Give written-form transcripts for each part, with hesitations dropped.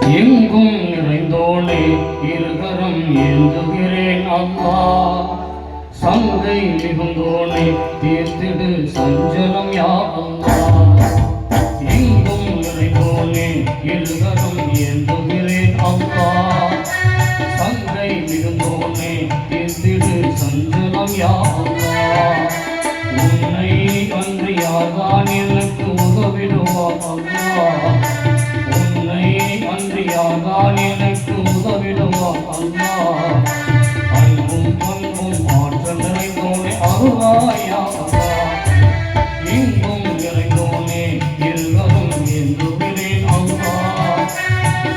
எங்கும் நிறைந்தோனே இருகரம் ஏந்துகிறேன் அல்லா. சங்கை மிகுந்தோனே தீர்த்திடு சஞ்சலம் யா அல்லா. எங்கும் நிறைந்தோனே இருகரம் ஏந்துகிறேன் அல்லா. சங்கை மிகுந்தோனே தீர்த்திடு சஞ்சலம் யா அல்லா. உன்னை அன்றியாதான் எனக்கு உதவிடுவா அல்லா. உன்னை அன்றியாதான் எனக்கு உதவிடுவா அல்லா. அன்பும் பண்பும் ஆற்றல் நிறைந்தோனே அருளாயா அல்லா. எங்கும் நிறைந்தோனே இருவரும் என்றுகிறேன் அல்லா.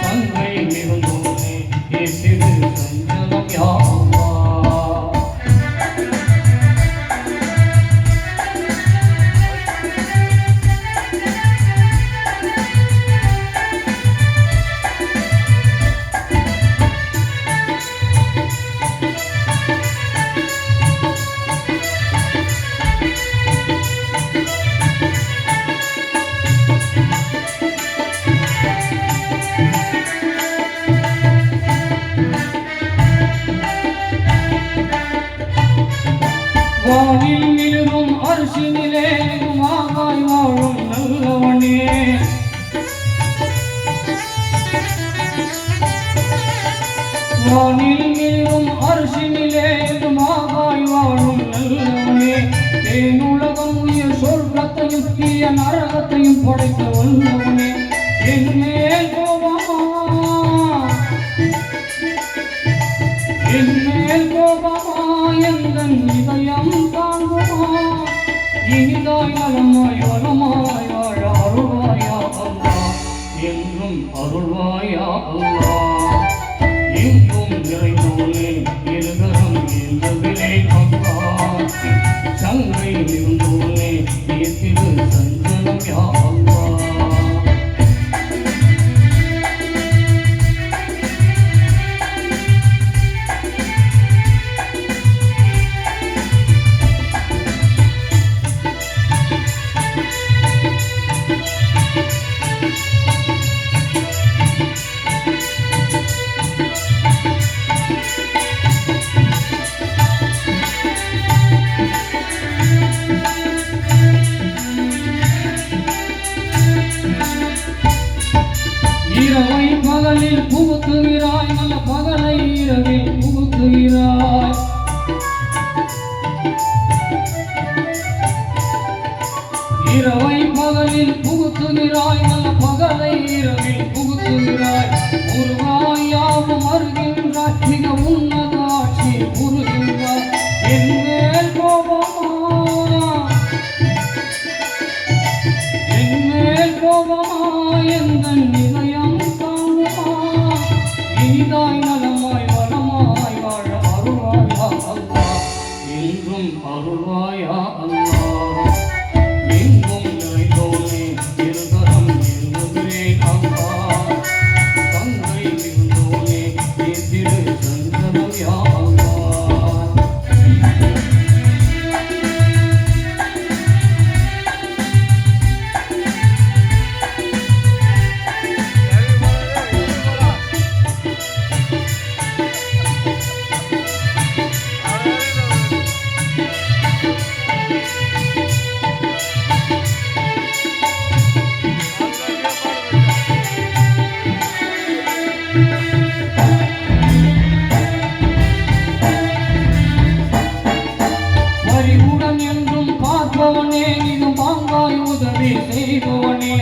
சங்கை மிகுந்தோனே ஏற்றிடு சஞ்சலம் யா அல்லா. வானில் மிளிரும் அரிசினிலே மாகாய் வாழும் நல்லவனே. வானில் மிளிரும் அரிசினிலே மாகாய் வாழும் நல்லவனே. தேனுலகம் உயிர் சொர்க்கத்தையும் தீய நரகத்தையும் படைத்த வல்லவனே. என்மேல் கோபமா என்மேல் கோபமா எந்தன் இதயம் தாங்குமா. இனிதாய் நலமாய் வளமாய் வாழ அருள்வாயா அல்லா. என்றும் அருள்வாயா அல்லா. எங்கும் நிறைந்தோனே இருகரம் ஏந்துகிறேன் அல்லா. சங்கை மிகுந்தோனே ஏற்றிடு சஞ்சலம் யா அல்லா. இரவை பகலில் புகுத்துகிறாய் நல்ல பகலை இரவில் புகுத்துகிறாய். இரவை பகலில் புகுத்துகிறாய் நல்ல பகலை இரவில் புகுத்துகிறாய். முருகாயாவும் அருகின்றாய் மிக உன்னத ஆட்சி புரிகின்றாய். என்மேல் கோபமா என்மேல் கோபமா எந்தன் இதயம் தாங்குமா. இனிதாய் நலமாய் வளமாய் வாழ அருள்வாயா அல்லா. என்றும் அருள்வாயா அல்லா. எங்கும் நிறைந்தோனே இருகரம் ஏந்துகிறேன் அல்லா. சங்கை மிகுந்தோனே ஏற்றிடு சஞ்சலம் யா அல்லா. பரிவுடன் என்றும் பார்ப்பவனே இது பாங்காய் உதவி செய்பவனே.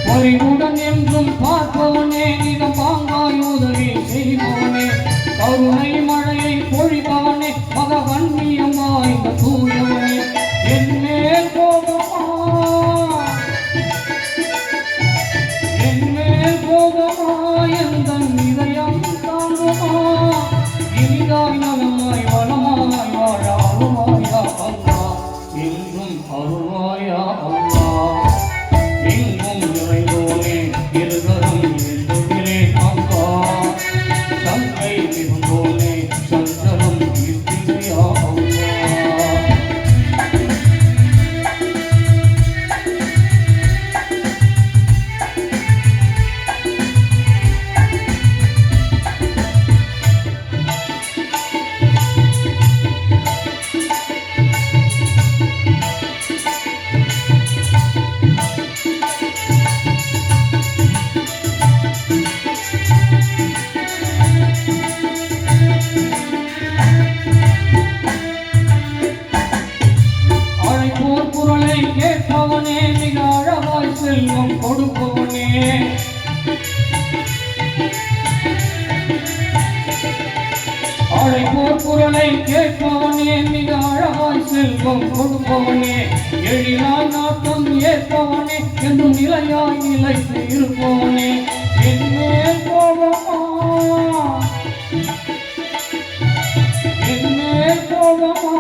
பரிவுடன் என்றும் பார்ப்பவனே இது பாங்காய் உதவி செய்பவனே. கருணை மழையை பொழிபவனே மக கண்ணியம் வாய்ந்த தூயவனே. என்மேல் கோபமா என்மேல் கோபமா எந்தன் இதயம் தாங்குமா. இனிதாய் நலமாய் வளமாய் வாழ அருள்வாயா அல்லா. என்றும் அருள்வாயா அல்லா. எங்கும் நிறைந்தோனே இருகரம் ஏந்துகிறேன் அல்லா. சங்கை மிகுந்தோனே சஞ்சலம் தீர்த்திடு யா அல்லா. கேட்பவனே மிக அழகாய் செல்வம் கொடுப்பவனே அழைப்போர் குரலை கேட்பவனே மிக அழகாய் செல்வம் கொடுப்பவனே எழிலாய் நாட்டம் ஏற்பவனே என்றும் நிலையாய் நிலைத்து இருப்பவனே என்மேல் கோபமா என்மேல் கோபமா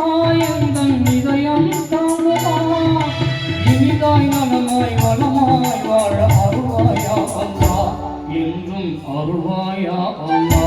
எந்தன் இதயம் தாங்குமா இனிதாய் நலமாய் வளமாய் வாழ அருள்வாயா அல்லா என்றும் அருள்வாயா அல்லா